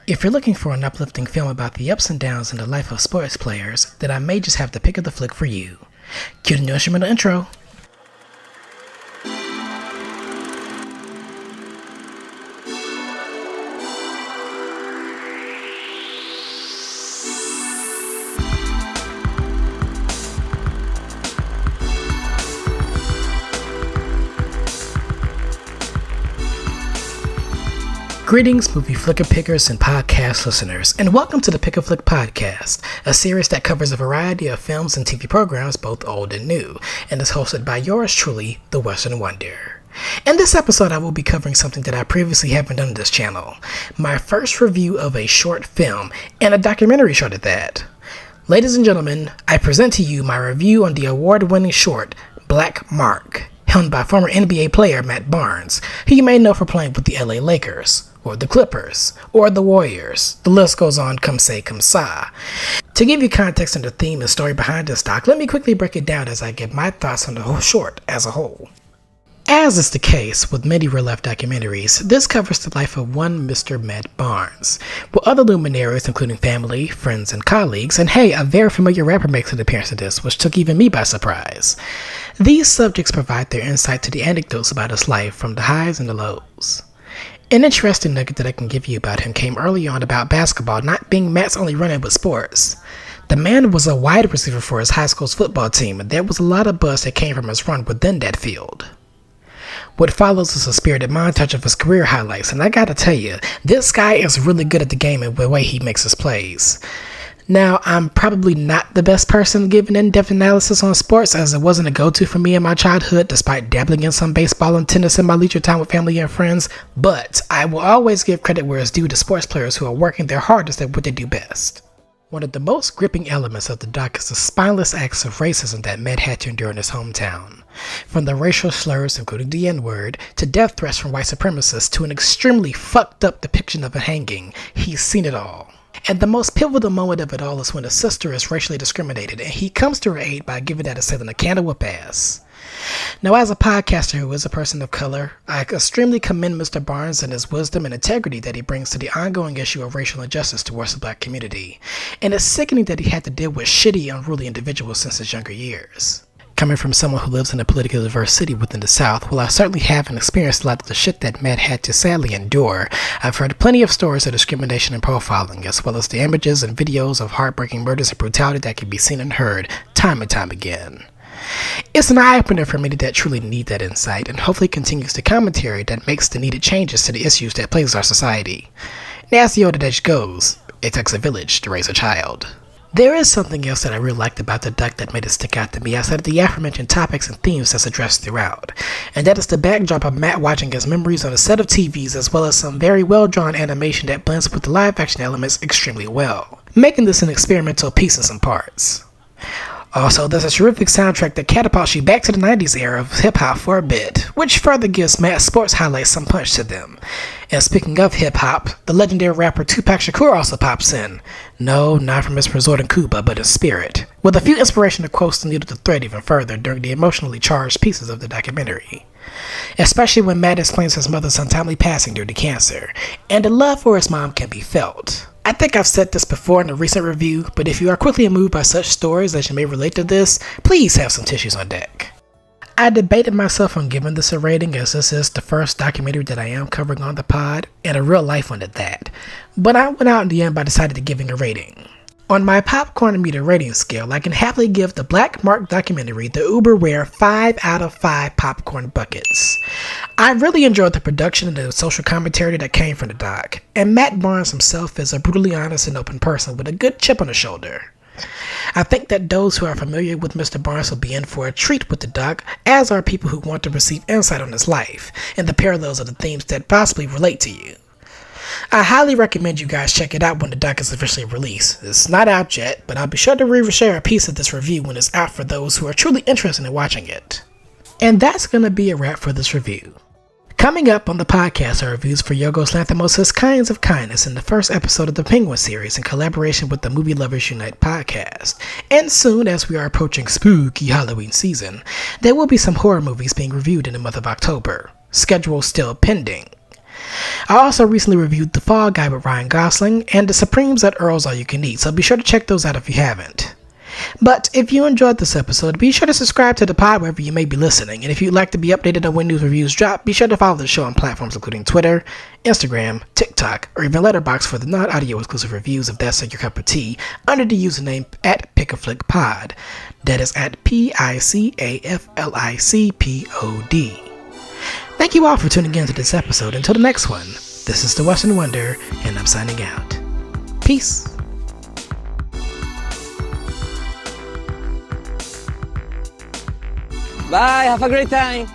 If you're looking for an uplifting film about the ups and downs in the life of sports players, then I may just have the pick of the flick for you. Cue the new instrumental intro. Greetings, movie flicker pickers and podcast listeners, and welcome to the Pic-a-Flic podcast, a series that covers a variety of films and TV programs, both old and new, and is hosted by yours truly, the Western Wonder. In this episode, I will be covering something that I previously haven't done on this channel, my first review of a short film, and a documentary short at that. Ladies and gentlemen, I present to you my review on the award-winning short, Black Mark, helmed by former NBA player Matt Barnes, who you may know for playing with the LA Lakers, or the Clippers, or the Warriors. The list goes on, come say, come sa. To give you context and the theme and story behind this doc, let me quickly break it down as I give my thoughts on the whole short as a whole. As is the case with many real-life documentaries, this covers the life of one Mr. Matt Barnes, with other luminaries including family, friends, and colleagues, and hey, a very familiar rapper makes an appearance in this, which took even me by surprise. These subjects provide their insight to the anecdotes about his life, from the highs and the lows. An interesting nugget that I can give you about him came early on about basketball not being Matt's only run-in with sports. The man was a wide receiver for his high school's football team, and there was a lot of buzz that came from his run within that field. What follows is a spirited montage of his career highlights, and I gotta tell you, this guy is really good at the game and the way he makes his plays. Now, I'm probably not the best person to give an in-depth analysis on sports, as it wasn't a go-to for me in my childhood, despite dabbling in some baseball and tennis in my leisure time with family and friends, but I will always give credit where it's due to sports players who are working their hardest at what they do best. One of the most gripping elements of the doc is the spineless acts of racism that Matt had to endure in his hometown. From the racial slurs, including the N-word, to death threats from white supremacists, to an extremely fucked up depiction of a hanging, he's seen it all. And the most pivotal moment of it all is when his sister is racially discriminated, and he comes to her aid by giving that assailant a can of whoop ass. Now, as a podcaster who is a person of color, I extremely commend Mr. Barnes and his wisdom and integrity that he brings to the ongoing issue of racial injustice towards the black community. And it's sickening that he had to deal with shitty, unruly individuals since his younger years. Coming from someone who lives in a politically diverse city within the South, while I certainly haven't experienced a lot of the shit that Matt had to sadly endure, I've heard plenty of stories of discrimination and profiling, as well as the images and videos of heartbreaking murders and brutality that can be seen and heard time and time again. It's an eye-opener for many that truly need that insight, and hopefully continues the commentary that makes the needed changes to the issues that plagues our society. And as the old adage goes, it takes a village to raise a child. There is something else that I really liked about the doc that made it stick out to me outside of the aforementioned topics and themes that's addressed throughout, and that is the backdrop of Matt watching his memories on a set of TVs, as well as some very well-drawn animation that blends with the live-action elements extremely well, making this an experimental piece in some parts. Also, there's a terrific soundtrack that catapults you back to the 90s era of hip-hop for a bit, which further gives Matt's sports highlights some punch to them. And speaking of hip-hop, the legendary rapper Tupac Shakur also pops in. No, not from his resort in Cuba, but in spirit, with a few inspirational quotes to needle the thread even further during the emotionally charged pieces of the documentary. Especially when Matt explains his mother's untimely passing due to cancer, and the love for his mom can be felt. I think I've said this before in a recent review, but if you are quickly moved by such stories as you may relate to this, please have some tissues on deck. I debated myself on giving this a rating, as this is the first documentary that I am covering on the pod, and a real life one at that, but I went out in the end by deciding to giving a rating. On my popcorn meter rating scale, I can happily give the Black Mark documentary the uber rare 5 out of 5 popcorn buckets. I really enjoyed the production and the social commentary that came from the doc, and Matt Barnes himself is a brutally honest and open person with a good chip on his shoulder. I think that those who are familiar with Mr. Barnes will be in for a treat with the doc, as are people who want to receive insight on his life, and the parallels of the themes that possibly relate to you. I highly recommend you guys check it out when the doc is officially released. It's not out yet, but I'll be sure to reshare a piece of this review when it's out for those who are truly interested in watching it. And that's going to be a wrap for this review. Coming up on the podcast are reviews for Yorgos Lanthimos' Kinds of Kindness in the first episode of the Penguin series in collaboration with the Movie Lovers Unite podcast. And soon, as we are approaching spooky Halloween season, there will be some horror movies being reviewed in the month of October. Schedule still pending. I also recently reviewed The Fall Guy with Ryan Gosling and The Supremes at Earl's All You Can Eat, so be sure to check those out if you haven't. But if you enjoyed this episode, be sure to subscribe to the pod wherever you may be listening, and if you'd like to be updated on when new reviews drop, be sure to follow the show on platforms including Twitter, Instagram, TikTok, or even Letterboxd for the non-audio exclusive reviews if that's your cup of tea, under the username at Pic-a-Flic Pod. That is at PICAFLICPOD. Thank you all for tuning in to this episode. Until the next one, this is The Western Wonder, and I'm signing out. Peace. Bye, have a great time.